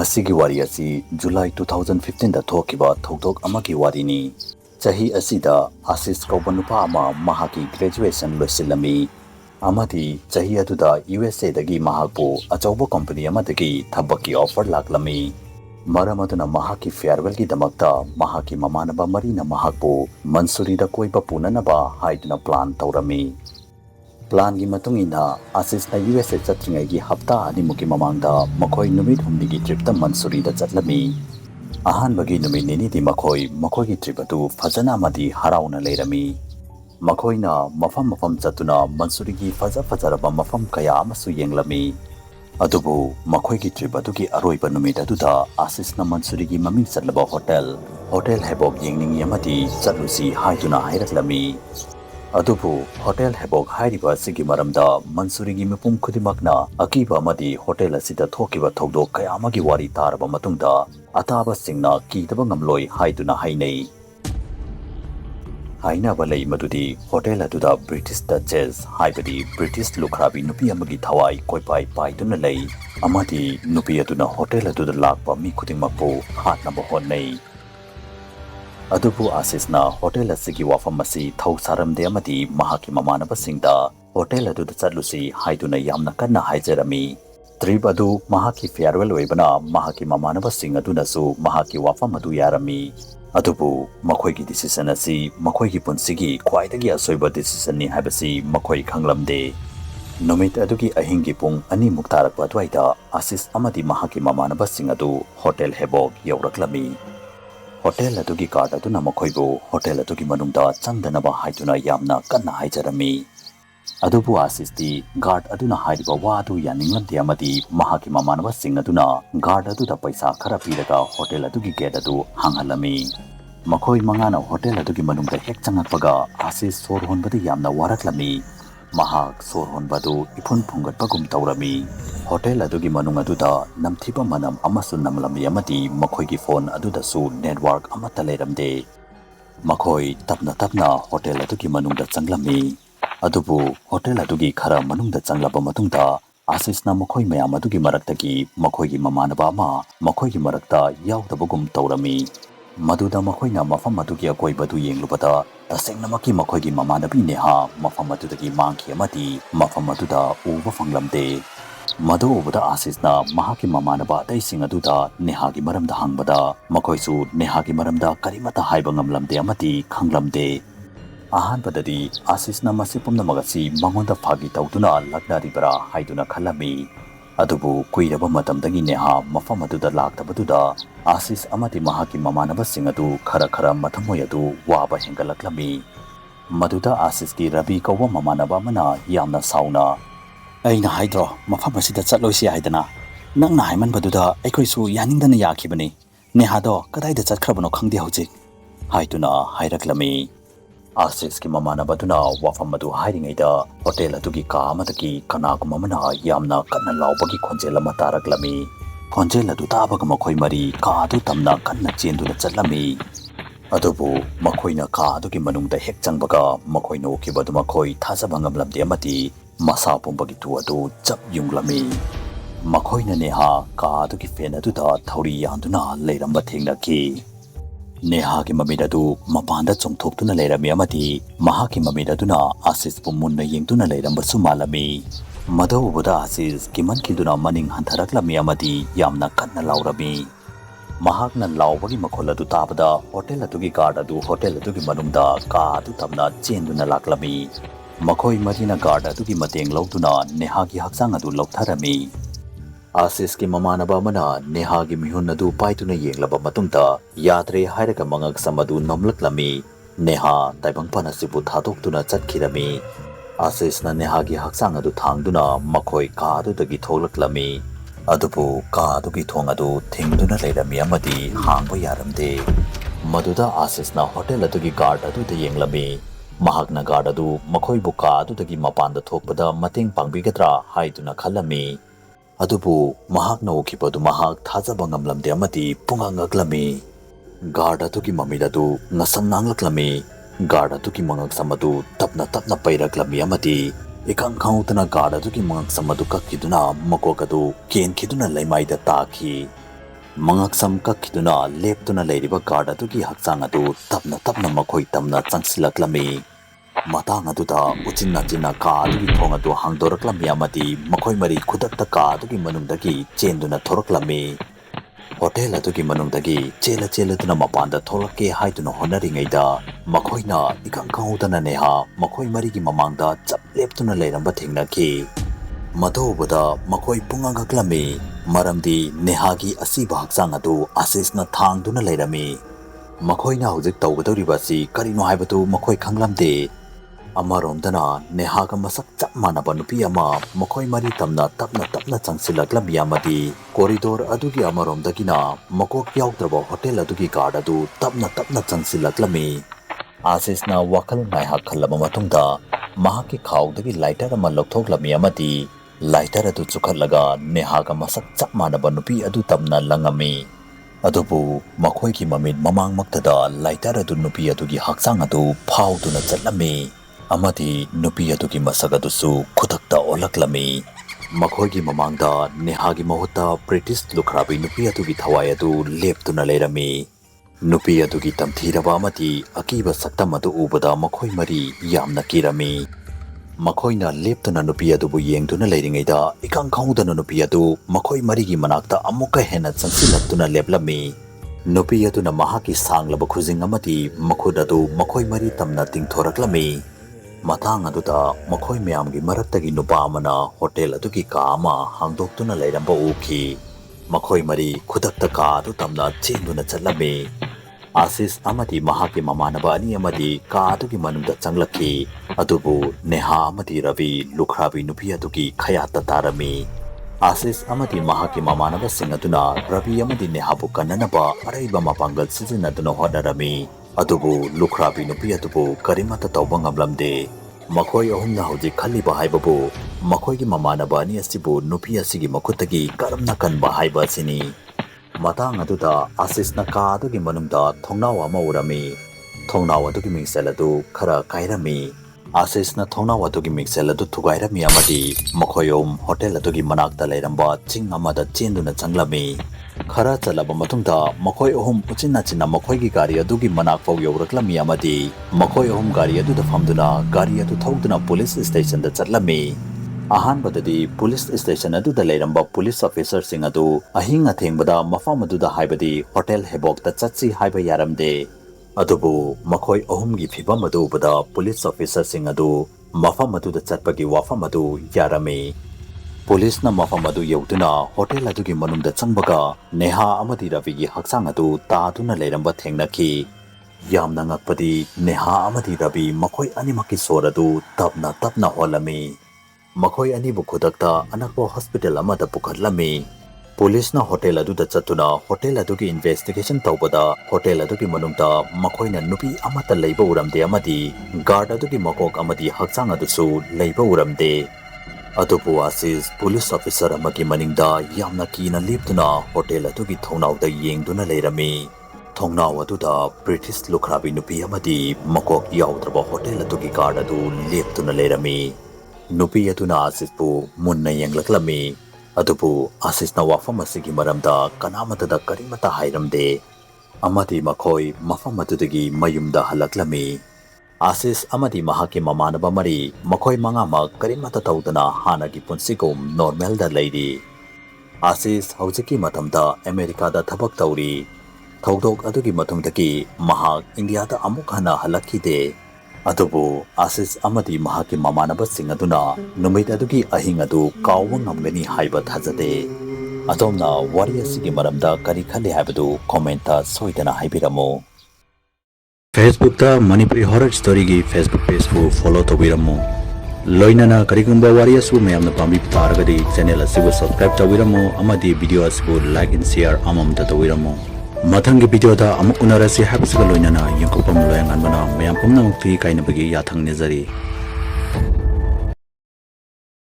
Ngasigi wari asi July 2015 da thokhiba thokdok amagi warini. Chahi asida Ashish kouba nupa ama mahaki graduation loisillami. Amadi chahi aduda USA dagi mahakpu achauba company amadagi thabaki offer laklami. Maram aduna mahaki farewell ki damakta mahaki mamanaba marina mahakpu Manipuri da koiba punanaba haiduna plan taurami. Plan gi matungina Ashish na USA chatringai gi hafta animuki mamangda makhoi numit humni trip ta Manipuri da chatlami. Ahan bagi numit nini di makhoi gi trip atu fajana amadi harauna leirami. Makhoi na mafam chatuna Manipuri gi fajaraba mafam kaya amasu yenglami. Adubu makhoi gi trip atu ki aroiba numit aduda Ashish na Manipuri gi maming chatlaba hotel Havoc yengning yamadi chatlusi haiduna hairaklami. Adubu hotel Havoc hairiba sigi maramda Manipuri gi mipum khudimakna akiba amadi hotel asida thokhiba thokdok kaya amagi wari taraba matungda ataba singna kidaba ngamloi haiduna hainei. Haina balai madudi hotel aduda British Duchess haibadi British lukhrabi nupi amagi thawai koipai paiduna lei amadi nupi aduna hotel aduda lakpa mi khudingmakpu hatnaba honnei. Adubu Ashish na hotel asigi wafam asi thau saramde amadi mahaki mamanaba singda hotel aduda chatlusi haiduna yamna kanna haijarami. Trip adu mahaki farewell oibana mahaki mamanaba sing adunasu mahaki wafam adu yarami. Adubu makhoi gi decision asi makhoi gi punsigi khwaidagi asoiba decision ni habasi makhoi khanglamde. Numit adugi ahingi pung ani muktarakpa adwaida Ashish amadi mahaki mamanaba sing adu hotel Havoc yauraklami. Hotel adugi card aduna makhoibu hotel adugi manungda changdanaba haiduna yamna kanna haijarami. Adubu Ashish di guard aduna hairiba wa adu yaninglamde amadi mahaki mamanaba sing aduna guard aduda paisa khara piraga hotel adugi gate adu hanghalami. Makhoi mangana hotel adugi manungda hek changakpaga Ashish sor honbada yamna waraklami. Mahak sor honbadu ipun phungatpagum taurami. Hotel adugi manung aduda namthiba manam amasu namlami amadi makhoi gi phone aduda su network amata leiramde. Makhoi tapna hotel adugi manungda changlami. Adubu hotel adugi khara manungda changlaba matungda Ashish na makhoi mayam adugi maraktagi makhoi gi mamanaba ama makhoi gi marakta yaudabagum taurami. Maduda makhoi na mafam adugi akoibadu yenglubada tasengnamakki makhoi gi mamanabi neha mafam adudagi mangki amadi mafam aduda uba fanglamde. Madu ubada Ashish na mahaki mamanaba taising aduda nehagi maramda hangbada makhoisu nehagi maramda karimata haiba ngamlamde amadi khanglamde. Ahan badadi Ashish na masipumna magasi mangonda phagi tauduna laknaribara haiduna khalami. Adubu kuiraba matamdagi neha mafam aduda laktabaduda Ashish amadi mahaki mamanaba sing adu khara mathamoi adu waba hengalaklami. Maduda Ashish ki Rabi kouba mamanaba mana yamna sauna. Aina haidro mafam asida chatloisi haidana nangna haimanbaduda aikhoisu yaningdana yakhibani nehado kadaida chatkrabano khangde hojik haiduna hairaklami. Ashish ki mamanabaduna wafam adu hairingaida hotel adugi ka amadagi kanaguma mana yamna kanna laubagi khonjel ama taraklami. Khonjel adu tabaga makhoi mari ka adu tamna kanna chenduna chatlami. Adubu makhoina ka adugi manungda hek changbaga makhoina ukibadu makhoi thajaba ngamlamde amadi masa pumbagi tu adu chap yunglami. Makhoina neha ka adugi fen aduda thauri yanduna leiramba thengnaki. Neha ki mamid adu mapanda chongthoktuna leirami amadi mahaki mamid aduna Ashish pu munna yengtuna leiramba sumalami. Madu ubada Ashish kiman kiduna maning hantharaklami amadi yamna kanna laurami. Mahakna laubagi makhol adu tabada hotel adugi guard adu hotel adugi manungda ka adu tamna chenduna laklami. Makhoi marina guard adugi mateng lauduna nehagi hakchang adu lautharami. Ashish ki mamanaba mana nehagi mihun adu paituna yenglaba matungda yatre hairaga mangak samadu nomlaklami. Neha taibangpan asibu thadoktuna chatkirami. Ashish na nehagi hakchang adu thangduna makhoi ka adudagi tholaklami. Adubu ka adugi thong adu thingduna leirami amadi hangba yaramde. Maduda Ashish na hotel adugi guard aduda yenglami. Mahakna guard adu makhoi bu ka adudagi mapanda thokpada mateng pangbigadra haiduna khalami. Adubu mahakna ukibadu mahak thajaba ngamlamde amadi pungangaklami. Guard adugi mamid adu ngasang nanglaklami. Guard adugi mangak samadu tapna pairaklami amadi ikang khautana guard adugi mangak samadu kakkiduna makok adu ken khiduna leimaida taki. Mangaksam kakkiduna leptuna leiriba guard adugi hakchang adu tapna makhoi tamna changsilaklami. Matang aduda uchinna chinna ka adugi thong adu hangdoraklami amadi makhoi mari khudakta ka adugi manungdagi chenduna thoraklami. Hotel adugi manungdagi cheladuna mapanda tholakke haiduna honaringaida makhoina ikangkaudana neha makhoi marigi mamangda chapleptuna leiramba thengnaki. Madobada makhoi pungangaklami maramdi nehagi asiba hakchang adu asisna thangduna leirami. Makhoina hojik tawgadoribasi karino haibatu makhoi khanglamde. Amaromdana nehaga masak chap manaba nupi ama makhoi mari tapna changsilaklami amadi corridor adugi amaromdagina makok yaudraba hotel adugi guard adu tapna changsilaklami. Asisna wakal ngaihak khallaba matungda mahaki khawdagi lighter ama lokthokhlami amadi lighter adu chukhallaga nehaga masak chap manaba nupi adu tamna langami. Adubu makhoi ki mamit mamang maktada lighter adu nupi adugi hakchang adu phawduna chatlami. Amadi nupi adugi masak adusu khudakta olaklami. Makhoi ki mamangda nehagi mahutta British lukhrabi nupi adugi thawai adu leptuna leirami. Nupi adugi tamthiraba amadi akiba saktam adu ubada makhoi mari yamna kirami. Makhoina leptuna nupi adubu yengduna leiringaida ikang khaudana nupi adu makhoi marigi manakta amuka hena changsilaktuna leplami. Nupi aduna mahaki sanglaba khujing amadi makhud adu makhoi mari tamna tingthoraklami. Matang aduda makhoi myamgi maraktagi nupa amana hotel adugi ka ama hangdoktuna leiramba uki. Makhoi mari khudakta ka adu tamna chenduna chatlami. Ashish amadi mahaki mamanaba ani amadi ka adugi manungda changlaki. Adubu neha amadi ravi lukhrabi nupi adugi khayata tarami. Ashish amadi mahaki mamanaba singaduna ravi amadi nehabu kananaba araiba mapangal sizinaduna honarami. Adubu lukhrabi nupi adubu karimata tawba ngamlamde. Makhoi ahumna hojik khalliba haibabu makhoi gi mamanaba ani asibu nupi asigi makhutagi karamna kanba haiba sini. Matang aduda Ashishna ka adugi manungda thongnaw ama urami. Thongnaw adugi mingsel adu khara kairami. Ashishna thongnaw adugi mingsel adu thugairami amadi makhoyom hotel adugi manakta leiramba ching amada chenduna changlami. Khara chalaba matungda makhoi ahum uchinna makhoi gi gari adugi manak fau yawraklami amadi makhoi ahum gari aduda famduna gari adu thawduna police station da chatlami. Ahanbadadi police station aduda leiramba police officer sing adu ahinga thengbada mafam aduda haibadi hotel Havoc ta chatsi haiba yaramde. Adubu makhoi ahumgi phibam adu bada police officer sing adu mafam aduda chatpagi wafam adu yarami. Police na mafam adu yauduna hotel adugi manungda changbaga neha amadi ravigi hakchang adu taaduna leiramba thengnaki. Yamna ngakpadi neha amadi ravi makhoi animaki sor adu tapna holami. Makhoi anibu khudakta anakpa hospital amada pukhatlami. Police na hotel aduda chatuna hotel adugi investigation tawbada hotel adugi manungda makhoina nupi amata leiba uramde amadi guard adugi makok amadi hakchang adusu leiba uramde. Adubu Ashish police officer amagi maningda yamna kina leptuna hotel adugi thongnawda yengduna leirami. Thongnaw aduda British lukhrabi nupi amadi makok yaudraba hotel adugi guard adu leptuna leirami. Nupi aduna Ashishbu munna yenglaklami. Adubu Ashishna wafam asigi maramda kanamatada karimata hairamde. Amadi makhoi mafam adudagi mayumda halaklami. Ashish amadi mahaki mamanaba mari makhoi mangama karimata tawdana hanagi punsigum normal da leiri. Ashish hojiki matamda America da thabak tawri. Thokdok adugi matungdagi mahak India da amuk hana halakide. Adubu Ashish amadi mahaki mamanaba singaduna numit adugi ahing adu kawwa ngamgani haiba thajade. Adomna wari asigi maramda kari khali haibadu commenta soidana haibiramo. Facebook ta Manipuri horror story gi Facebook page fu follow tawiramo. Loinana karigumba wari asu mayamna pambi targadi channel asibu subscribe tawiramo amadi video asibu like and share amamta tawiramo. Mathangi video da amuk unarasi habsga loinana yangkopam loyangan bana mayam pumna mukti kainabagi yathang nizari.